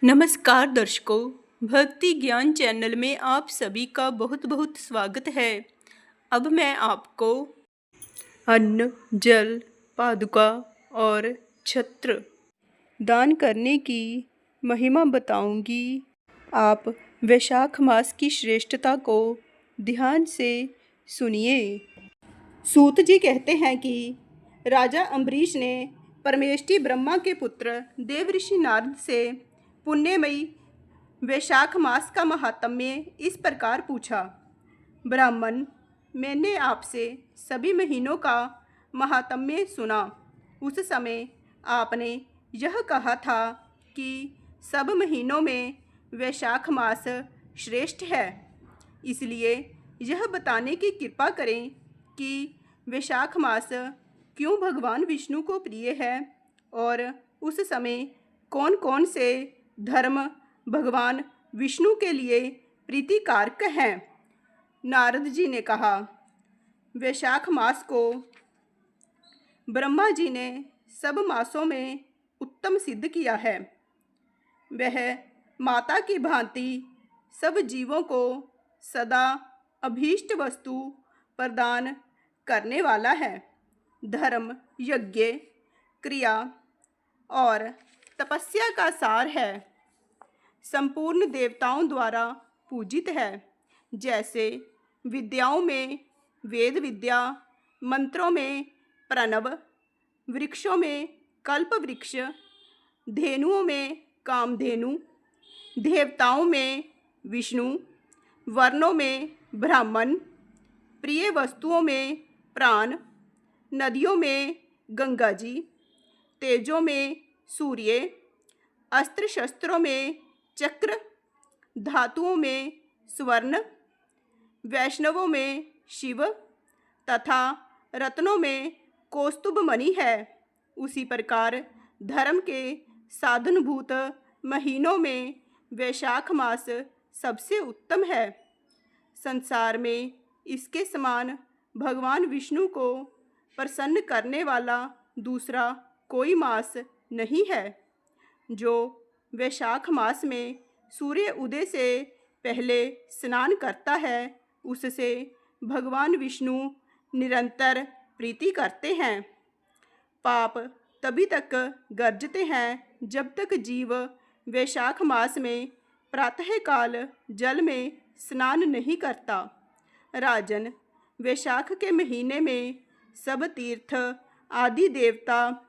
नमस्कार दर्शकों, भक्ति ज्ञान चैनल में आप सभी का बहुत बहुत स्वागत है। अब मैं आपको अन्न, जल, पादुका और छत्र दान करने की महिमा बताऊंगी। आप वैशाख मास की श्रेष्ठता को ध्यान से सुनिए। सूत जी कहते हैं कि राजा अम्बरीश ने परमेष्ठी ब्रह्मा के पुत्र देवऋषि नारद से पुण्यमयी वैशाख मास का महात्म्य इस प्रकार पूछा। ब्राह्मण, मैंने आपसे सभी महीनों का महात्म्य सुना। उस समय आपने यह कहा था कि सब महीनों में वैशाख मास श्रेष्ठ है। इसलिए यह बताने की कृपा करें कि वैशाख मास क्यों भगवान विष्णु को प्रिय है और उस समय कौन कौन से धर्म भगवान विष्णु के लिए प्रीतिकारक हैं। नारद जी ने कहा, वैशाख मास को ब्रह्मा जी ने सब मासों में उत्तम सिद्ध किया है। वह माता की भांति सब जीवों को सदा अभीष्ट वस्तु प्रदान करने वाला है। धर्म, यज्ञ, क्रिया और तपस्या का सार है। संपूर्ण देवताओं द्वारा पूजित है। जैसे विद्याओं में वेद विद्या, मंत्रों में प्रणव, वृक्षों में कल्प वृक्ष, धेनुओं में कामधेनु, देवताओं में विष्णु, वर्णों में ब्राह्मण, प्रिय वस्तुओं में प्राण, नदियों में गंगा जी, तेजों में सूर्य, अस्त्र शस्त्रों में चक्र, धातुओं में स्वर्ण, वैष्णवों में शिव तथा रत्नों में कौस्तुभ मणि है। उसी प्रकार धर्म के साधनभूत महीनों में वैशाख मास सबसे उत्तम है। संसार में इसके समान भगवान विष्णु को प्रसन्न करने वाला दूसरा कोई मास नहीं है। जो वैशाख मास में सूर्य उदय से पहले स्नान करता है, उससे भगवान विष्णु निरंतर प्रीति करते हैं। पाप तभी तक गर्जते हैं जब तक जीव वैशाख मास में प्रातःकाल जल में स्नान नहीं करता। राजन, वैशाख के महीने में सब तीर्थ आदि देवता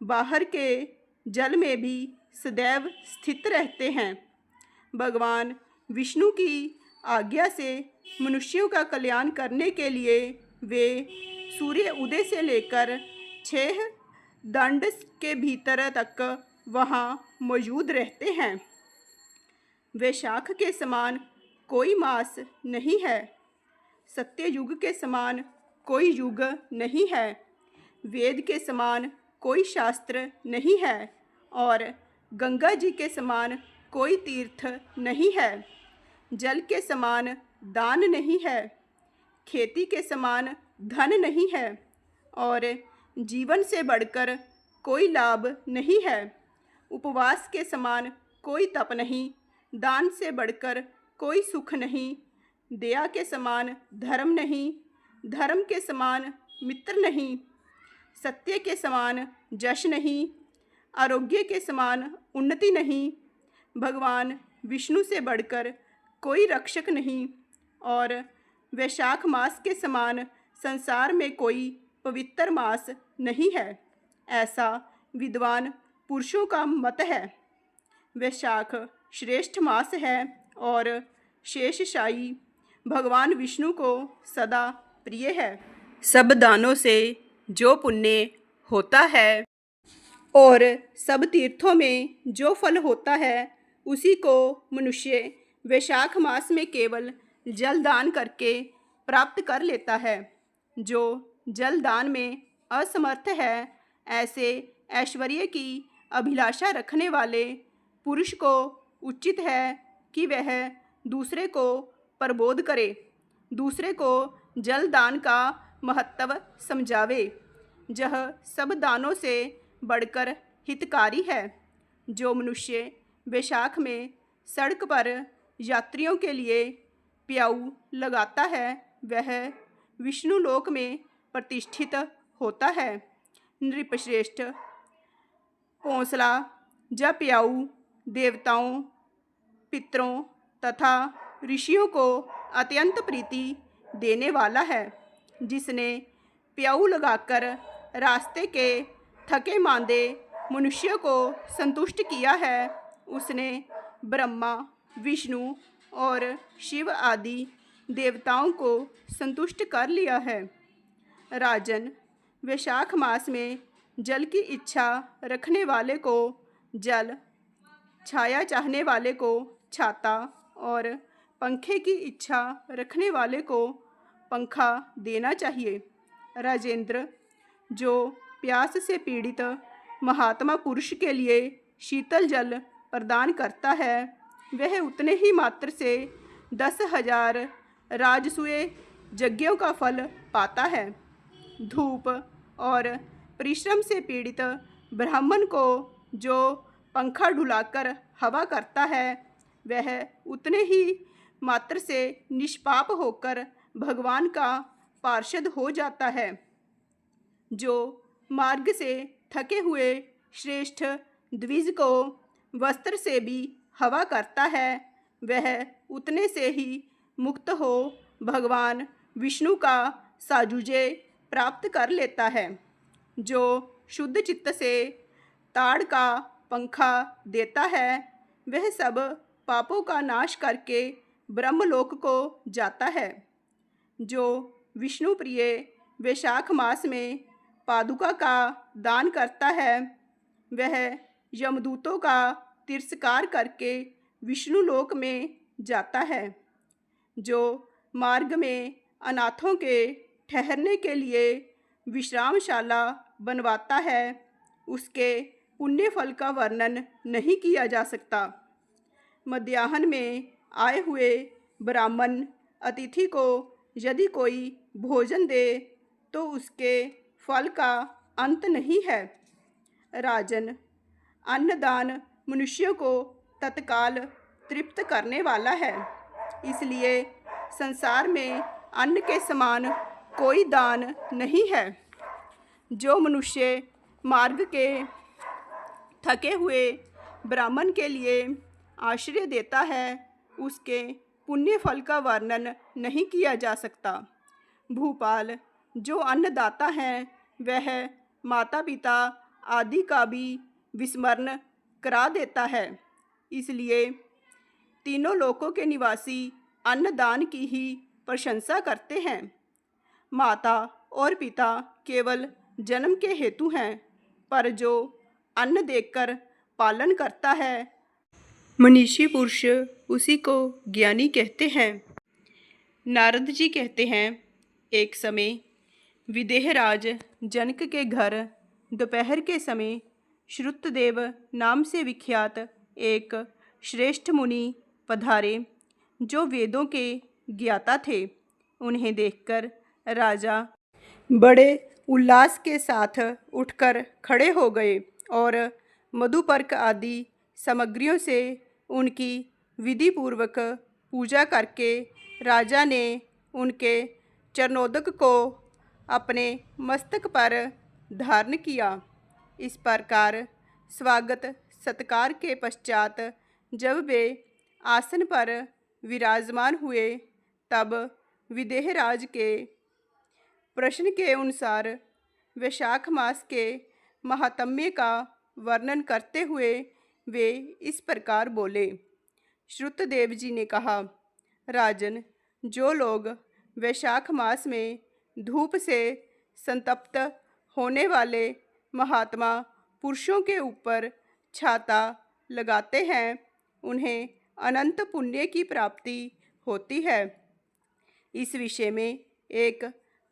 बाहर के जल में भी सदैव स्थित रहते हैं। भगवान विष्णु की आज्ञा से मनुष्यों का कल्याण करने के लिए वे सूर्य उदय से लेकर 6 दंड के भीतर तक वहाँ मौजूद रहते हैं। वैशाख के समान कोई मास नहीं है। सत्य युग के समान कोई युग नहीं है। वेद के समान कोई शास्त्र नहीं है और गंगा जी के समान कोई तीर्थ नहीं है। जल के समान दान नहीं है। खेती के समान धन नहीं है और जीवन से बढ़कर कोई लाभ नहीं है। उपवास के समान कोई तप नहीं। दान से बढ़कर कोई सुख नहीं। दया के समान धर्म नहीं। धर्म के समान मित्र नहीं। सत्य के समान यश नहीं। आरोग्य के समान उन्नति नहीं। भगवान विष्णु से बढ़कर कोई रक्षक नहीं और वैशाख मास के समान संसार में कोई पवित्र मास नहीं है। ऐसा विद्वान पुरुषों का मत है। वैशाख श्रेष्ठ मास है और शेषशायी भगवान विष्णु को सदा प्रिय है। सब दानों से जो पुण्य होता है और सब तीर्थों में जो फल होता है, उसी को मनुष्य वैशाख मास में केवल जल दान करके प्राप्त कर लेता है। जो जल दान में असमर्थ है, ऐसे ऐश्वर्य की अभिलाषा रखने वाले पुरुष को उचित है कि वह दूसरे को प्रबोध करे, दूसरे को जल दान का महत्व समझावे। यह सब दानों से बढ़कर हितकारी है। जो मनुष्य वैशाख में सड़क पर यात्रियों के लिए प्याऊ लगाता है वह विष्णु लोक में प्रतिष्ठित होता है। नृपश्रेष्ठ पौंसला या प्याऊ देवताओं, पितरों तथा ऋषियों को अत्यंत प्रीति देने वाला है। जिसने प्याऊ लगाकर रास्ते के थके मांदे मनुष्य को संतुष्ट किया है उसने ब्रह्मा, विष्णु और शिव आदि देवताओं को संतुष्ट कर लिया है। राजन, वैशाख मास में जल की इच्छा रखने वाले को जल, छाया चाहने वाले को छाता और पंखे की इच्छा रखने वाले को पंखा देना चाहिए। राजेंद्र, जो प्यास से पीड़ित महात्मा पुरुष के लिए शीतल जल प्रदान करता है वह उतने ही मात्र से 10,000 राजसूय यज्ञों का फल पाता है। धूप और परिश्रम से पीड़ित ब्राह्मण को जो पंखा ढुलाकर हवा करता है वह उतने ही मात्र से निष्पाप होकर भगवान का पार्षद हो जाता है। जो मार्ग से थके हुए श्रेष्ठ द्विज को वस्त्र से भी हवा करता है वह उतने से ही मुक्त हो भगवान विष्णु का साजुजे प्राप्त कर लेता है। जो शुद्ध चित्त से ताड़ का पंखा देता है वह सब पापों का नाश करके ब्रह्मलोक को जाता है। जो विष्णु प्रिय वैशाख मास में पादुका का दान करता है वह यमदूतों का तिरस्कार करके विष्णु लोक में जाता है। जो मार्ग में अनाथों के ठहरने के लिए विश्रामशाला बनवाता है उसके पुण्य फल का वर्णन नहीं किया जा सकता। मध्याह्न में आए हुए ब्राह्मण अतिथि को यदि कोई भोजन दे तो उसके फल का अंत नहीं है। राजन, अन्नदान मनुष्यों को तत्काल तृप्त करने वाला है, इसलिए संसार में अन्न के समान कोई दान नहीं है। जो मनुष्य मार्ग के थके हुए ब्राह्मण के लिए आश्रय देता है उसके पुण्य फल का वर्णन नहीं किया जा सकता। भूपाल, जो अन्नदाता है वह माता पिता आदि का भी विस्मरण करा देता है, इसलिए तीनों लोकों के निवासी अन्नदान की ही प्रशंसा करते हैं। माता और पिता केवल जन्म के हेतु हैं, पर जो अन्न देकर पालन करता है मनीषी पुरुष उसी को ज्ञानी कहते हैं। नारद जी कहते हैं, एक समय विदेहराज जनक के घर दोपहर के समय श्रुतदेव नाम से विख्यात एक श्रेष्ठ मुनि पधारे जो वेदों के ज्ञाता थे। उन्हें देखकर राजा बड़े उल्लास के साथ उठकर खड़े हो गए और मधुपर्क आदि सामग्रियों से उनकी विधिपूर्वक पूजा करके राजा ने उनके चरणोदक को अपने मस्तक पर धारण किया। इस प्रकार स्वागत सत्कार के पश्चात जब वे आसन पर विराजमान हुए तब विदेहराज के प्रश्न के अनुसार वैशाख मास के महात्म्य का वर्णन करते हुए वे इस प्रकार बोले। श्रुतदेव जी ने कहा, राजन, जो लोग वैशाख मास में धूप से संतप्त होने वाले महात्मा पुरुषों के ऊपर छाता लगाते हैं उन्हें अनंत पुण्य की प्राप्ति होती है। इस विषय में एक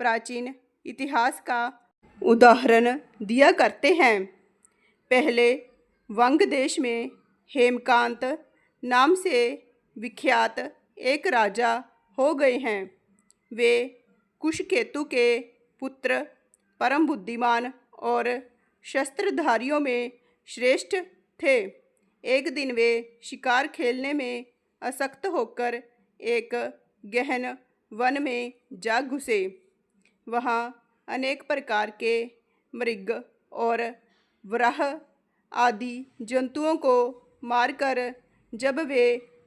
प्राचीन इतिहास का उदाहरण दिया करते हैं। पहले वंग देश में हेमकांत नाम से विख्यात एक राजा हो गए हैं। वे कुशकेतु के पुत्र, परम बुद्धिमान और शस्त्रधारियों में श्रेष्ठ थे। एक दिन वे शिकार खेलने में आसक्त होकर एक गहन वन में जा घुसे। वहाँ अनेक प्रकार के मृग और वराह आदि जंतुओं को मारकर जब वे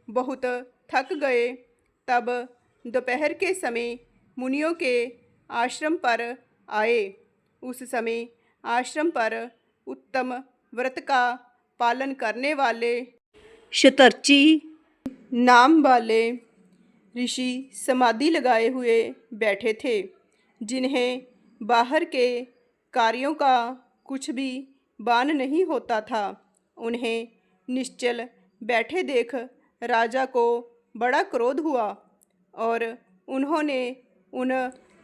बहुत थक गए, तब दोपहर के समय मुनियों के आश्रम पर आए। उस समय आश्रम पर उत्तम व्रत का पालन करने वाले शतर्ची नाम वाले ऋषि समाधि लगाए हुए बैठे थे, जिन्हें बाहर के कार्यों का कुछ भी बान नहीं होता था। उन्हें निश्चल बैठे देख राजा को बड़ा क्रोध हुआ और उन्होंने उन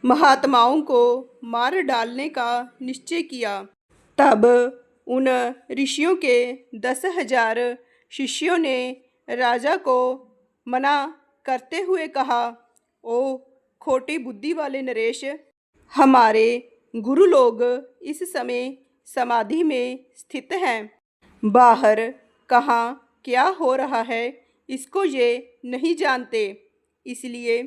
महात्माओं को मार डालने का निश्चय किया। तब उन ऋषियों के 10,000 शिष्यों ने राजा को मना करते हुए कहा, ओ खोटी बुद्धि वाले नरेश, हमारे गुरु लोग इस समय समाधि में स्थित हैं। बाहर कहाँ क्या हो रहा है इसको ये नहीं जानते, इसलिए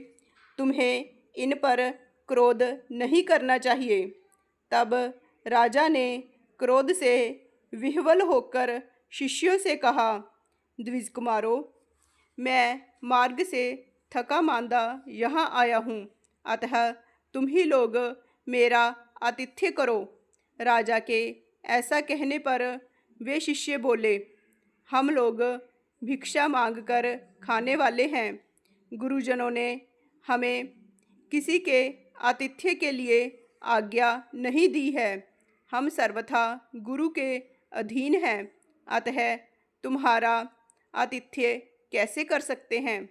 तुम्हें इन पर क्रोध नहीं करना चाहिए। तब राजा ने क्रोध से विह्वल होकर शिष्यों से कहा, द्विज कुमारों, मैं मार्ग से थका मांदा यहाँ आया हूँ, अतः तुम ही लोग मेरा आतिथ्य करो। राजा के ऐसा कहने पर वे शिष्य बोले, हम लोग भिक्षा मांगकर खाने वाले हैं। गुरुजनों ने हमें किसी के आतिथ्य के लिए आज्ञा नहीं दी है। हम सर्वथा गुरु के अधीन हैं, अतः तुम्हारा आतिथ्य कैसे कर सकते हैं।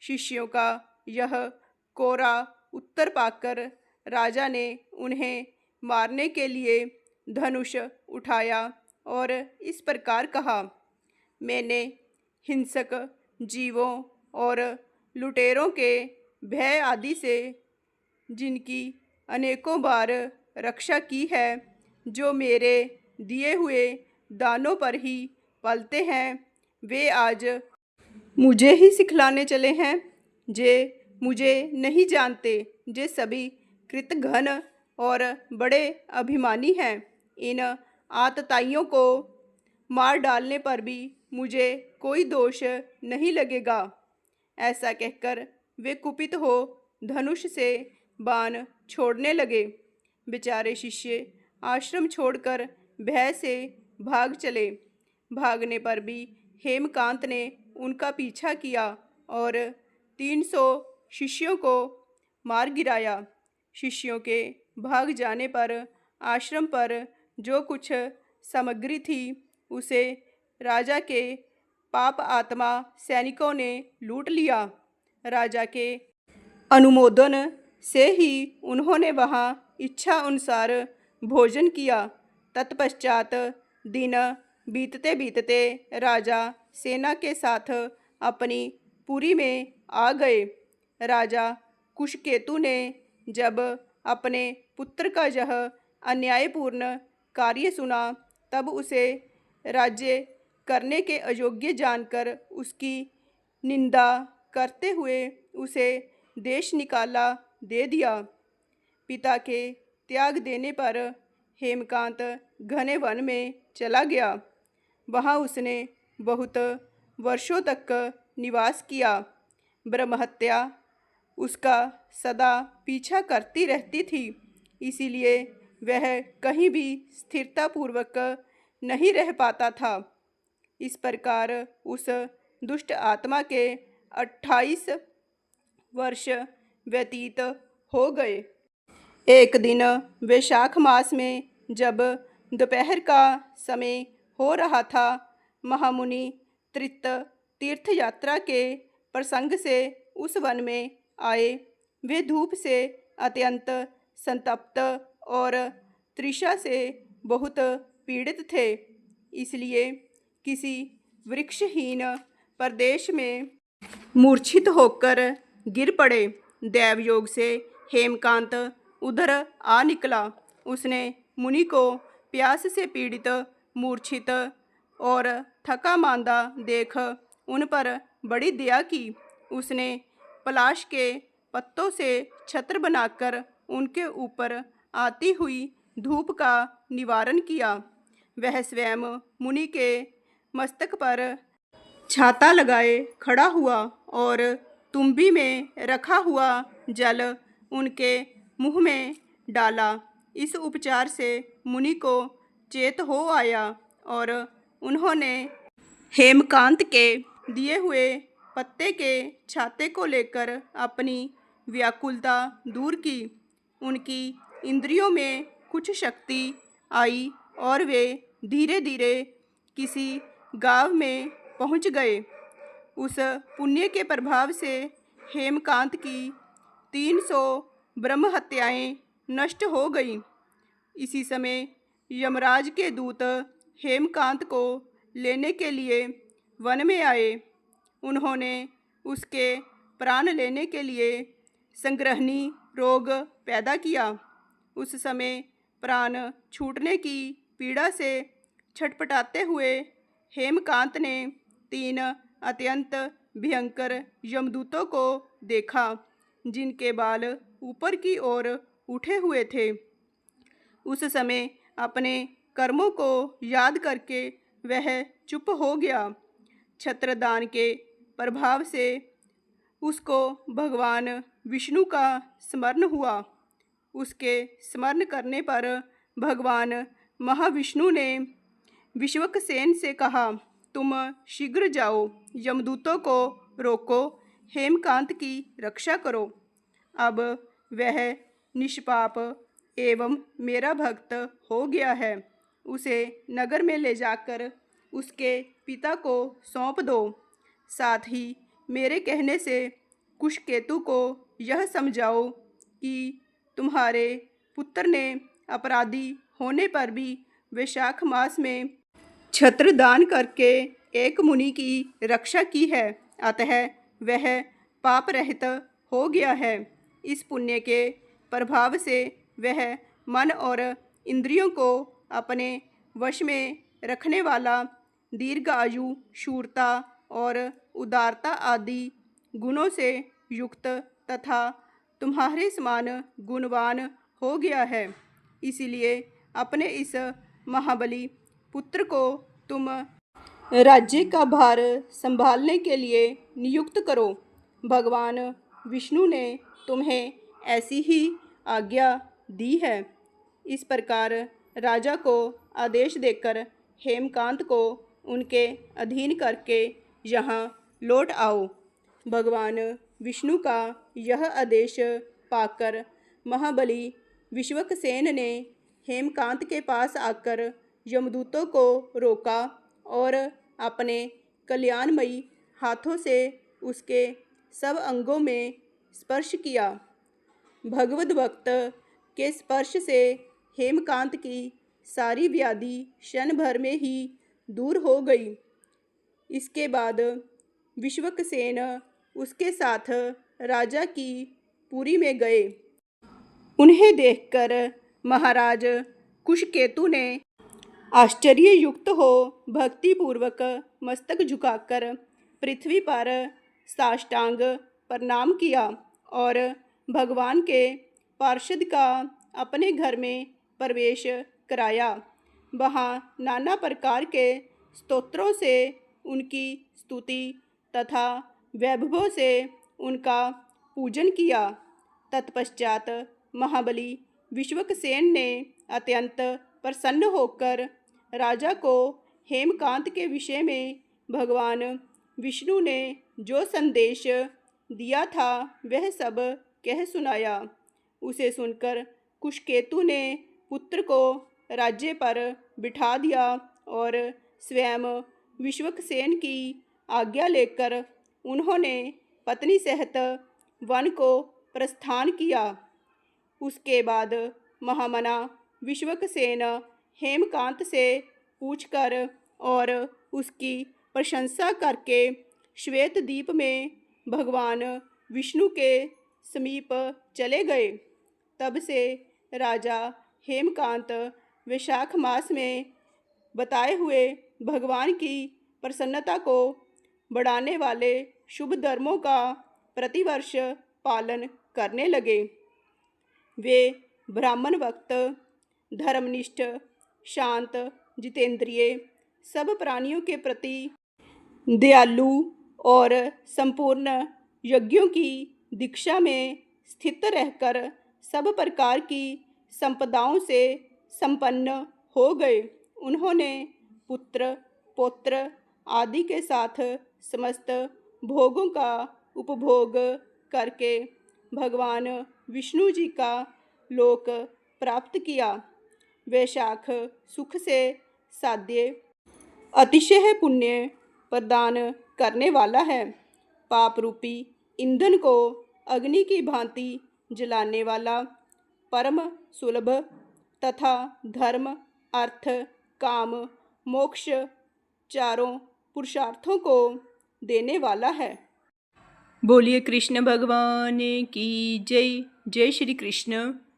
शिष्यों का यह कोरा उत्तर पाकर राजा ने उन्हें मारने के लिए धनुष उठाया और इस प्रकार कहा, मैंने हिंसक जीवों और लुटेरों के भय आदि से जिनकी अनेकों बार रक्षा की है, जो मेरे दिए हुए दानों पर ही पलते हैं, वे आज मुझे ही सिखलाने चले हैं। जे मुझे नहीं जानते, जे सभी कृतघ्न और बड़े अभिमानी हैं। इन आतताइयों को मार डालने पर भी मुझे कोई दोष नहीं लगेगा। ऐसा कहकर वे कुपित हो धनुष से बाण छोड़ने लगे। बेचारे शिष्य आश्रम छोड़कर भय से भाग चले। भागने पर भी हेमकांत ने उनका पीछा किया और 300 शिष्यों को मार गिराया। शिष्यों के भाग जाने पर आश्रम पर जो कुछ सामग्री थी, उसे राजा के पाप आत्मा सैनिकों ने लूट लिया। राजा के अनुमोदन से ही उन्होंने वहाँ इच्छा अनुसार भोजन किया। तत्पश्चात दिन बीतते बीतते राजा सेना के साथ अपनी पुरी में आ गए। राजा कुशकेतु ने जब अपने पुत्र का यह अन्यायपूर्ण कार्य सुना, तब उसे राज्य करने के अयोग्य जानकर उसकी निंदा करते हुए उसे देश निकाला दे दिया। पिता के त्याग देने पर हेमकांत घने वन में चला गया। वहाँ उसने बहुत वर्षों तक निवास किया। ब्रह्महत्या उसका सदा पीछा करती रहती थी, इसीलिए वह कहीं भी स्थिरतापूर्वक नहीं रह पाता था। इस प्रकार उस दुष्ट आत्मा के 28 वर्ष व्यतीत हो गए। एक दिन वैशाख मास में जब दोपहर का समय हो रहा था, महामुनि त्रित तीर्थ यात्रा के प्रसंग से उस वन में आए। वे धूप से अत्यंत संतप्त और तृषा से बहुत पीड़ित थे, इसलिए किसी वृक्षहीन प्रदेश में मूर्छित होकर गिर पड़े। दैवयोग से हेमकांत उधर आ निकला। उसने मुनि को प्यास से पीड़ित, मूर्छित और थका मांदा देख उन पर बड़ी दया की। उसने पलाश के पत्तों से छत्र बनाकर उनके ऊपर आती हुई धूप का निवारण किया। वह स्वयं मुनि के मस्तक पर छाता लगाए खड़ा हुआ और तुम्बी में रखा हुआ जल उनके मुंह में डाला। इस उपचार से मुनि को चेत हो आया और उन्होंने हेमकांत के दिए हुए पत्ते के छाते को लेकर अपनी व्याकुलता दूर की। उनकी इंद्रियों में कुछ शक्ति आई और वे धीरे धीरे किसी गांव में पहुंच गए। उस पुण्य के प्रभाव से हेमकांत की 300 ब्रह्म हत्याएं नष्ट हो गईं। इसी समय यमराज के दूत हेमकांत को लेने के लिए वन में आए। उन्होंने उसके प्राण लेने के लिए संग्रहणी रोग पैदा किया। उस समय प्राण छूटने की पीड़ा से छटपटाते हुए हेमकांत ने 3 अत्यंत भयंकर यमदूतों को देखा, जिनके बाल ऊपर की ओर उठे हुए थे। उस समय अपने कर्मों को याद करके वह चुप हो गया। छत्रदान के प्रभाव से उसको भगवान विष्णु का स्मरण हुआ। उसके स्मरण करने पर भगवान महाविष्णु ने विश्वक्सेन से कहा, तुम शीघ्र जाओ, यमदूतों को रोको, हेमकांत की रक्षा करो। अब वह निष्पाप एवं मेरा भक्त हो गया है। उसे नगर में ले जाकर उसके पिता को सौंप दो। साथ ही मेरे कहने से कुशकेतु को यह समझाओ कि तुम्हारे पुत्र ने अपराधी होने पर भी वैशाख मास में छत्र दान करके एक मुनि की रक्षा की है, अतः वह पाप रहित हो गया है। इस पुण्य के प्रभाव से वह मन और इंद्रियों को अपने वश में रखने वाला दीर्घायु, शूरता और उदारता आदि गुणों से युक्त तथा तुम्हारे समान गुणवान हो गया है। इसीलिए अपने इस महाबली पुत्र को तुम राज्य का भार संभालने के लिए नियुक्त करो। भगवान विष्णु ने तुम्हें ऐसी ही आज्ञा दी है। इस प्रकार राजा को आदेश देकर हेमकांत को उनके अधीन करके यहाँ लौट आओ। भगवान विष्णु का यह आदेश पाकर महाबली विश्वक्सेन ने हेमकांत के पास आकर यमदूतों को रोका और अपने कल्याणमयी हाथों से उसके सब अंगों में स्पर्श किया। भगवद भक्त के स्पर्श से हेमकांत की सारी व्याधि क्षण भर में ही दूर हो गई। इसके बाद विश्वक्सेन उसके साथ राजा की पुरी में गए। उन्हें देखकर महाराज कुशकेतु ने आश्चर्ययुक्त हो भक्तिपूर्वक मस्तक झुकाकर पृथ्वी पर साष्टांग प्रणाम किया और भगवान के पार्षद का अपने घर में प्रवेश कराया। वहाँ नाना प्रकार के स्तोत्रों से उनकी स्तुति तथा वैभवों से उनका पूजन किया। तत्पश्चात महाबली विश्वक्सेन ने अत्यंत प्रसन्न होकर राजा को हेमकांत के विषय में भगवान विष्णु ने जो संदेश दिया था वह सब कह सुनाया। उसे सुनकर कुशकेतु ने पुत्र को राज्य पर बिठा दिया और स्वयं विश्वक्सेन की आज्ञा लेकर उन्होंने पत्नी सहित वन को प्रस्थान किया। उसके बाद महामना विश्वक्सेन हेमकांत से पूछकर और उसकी प्रशंसा करके श्वेतद्वीप में भगवान विष्णु के समीप चले गए। तब से राजा हेमकांत वैशाख मास में बताए हुए भगवान की प्रसन्नता को बढ़ाने वाले शुभ धर्मों का प्रतिवर्ष पालन करने लगे। वे ब्राह्मण भक्त, धर्मनिष्ठ, शांत, जितेंद्रिय, सब प्राणियों के प्रति दयालु और संपूर्ण यज्ञों की दीक्षा में स्थित रहकर सब प्रकार की संपदाओं से संपन्न हो गए। उन्होंने पुत्र, पौत्र आदि के साथ समस्त भोगों का उपभोग करके भगवान विष्णु जी का लोक प्राप्त किया। वैशाख सुख से साध्य अतिशय पुण्य प्रदान करने वाला है। पाप रूपी ईंधन को अग्नि की भांति जलाने वाला, परम सुलभ तथा धर्म, अर्थ, काम, मोक्ष चारों पुरुषार्थों को देने वाला है। बोलिए कृष्ण भगवान की जय। जय श्री कृष्ण।